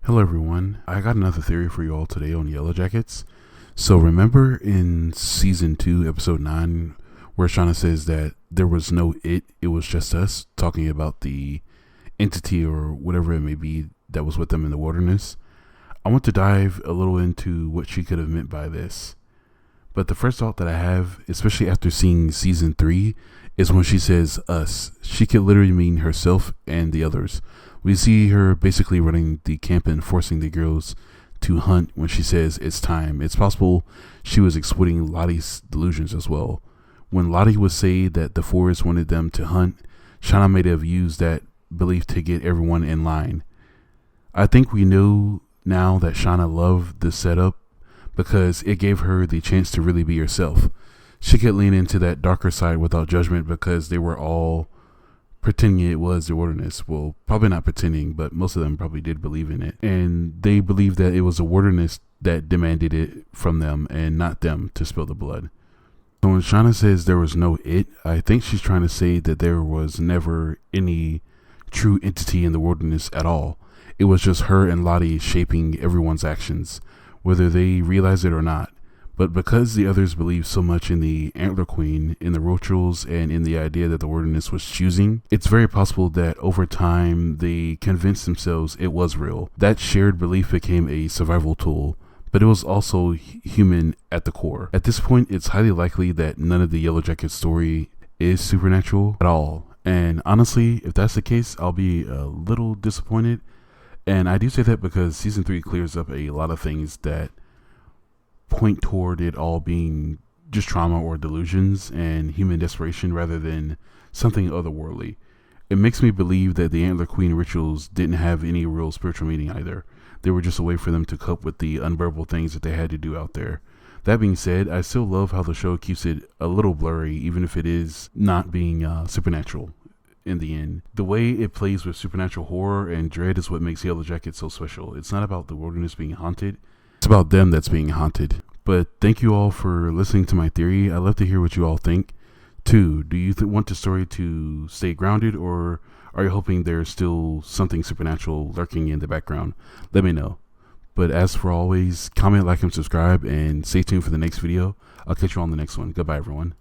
Hello everyone, I got another theory for you all today on Yellowjackets. So remember in season 2 episode 9 where Shauna says that there was no it was just us, talking about the entity or whatever it may be that was with them in the wilderness. I want to dive a little into what she could have meant by this. But the first thought that I have, especially after seeing season 3, is when she says us. She could literally mean herself and the others. We see her basically running the camp and forcing the girls to hunt when she says it's time. It's possible she was exploiting Lottie's delusions as well. When Lottie would say that the forest wanted them to hunt, Shauna may have used that belief to get everyone in line. I think we know now that Shauna loved the setup because it gave her the chance to really be herself. She could lean into that darker side without judgment because they were all pretending it was the wilderness. Well, probably not pretending, but most of them probably did believe in it. And they believed that it was the wilderness that demanded it from them and not them to spill the blood. So when Shauna says there was no it, I think she's trying to say that there was never any true entity in the wilderness at all. It was just her and Lottie shaping everyone's actions, whether they realize it or not. But because the others believed so much in the Antler Queen, in the rituals, and in the idea that the wilderness was choosing, it's very possible that over time they convinced themselves it was real. That shared belief became a survival tool, but it was also human at the core. At this point, it's highly likely that none of the Yellowjackets story is supernatural at all. And honestly, if that's the case, I'll be a little disappointed. And I do say that because season 3 clears up a lot of things that point toward it all being just trauma or delusions and human desperation rather than something otherworldly. It makes me believe that the Antler Queen rituals didn't have any real spiritual meaning either. They were just a way for them to cope with the unbearable things that they had to do out there. That being said, I still love how the show keeps it a little blurry, even if it is not being supernatural in the end. The way it plays with supernatural horror and dread is what makes Yellowjackets so special. It's not about the wilderness being haunted. It's about them that's being haunted. But thank you all for listening to my theory. I'd love to hear what you all think. 2, do you want the story to stay grounded, or are you hoping there's still something supernatural lurking in the background? Let me know. But as for always, comment, like, and subscribe, and stay tuned for the next video. I'll catch you on the next one. Goodbye, everyone.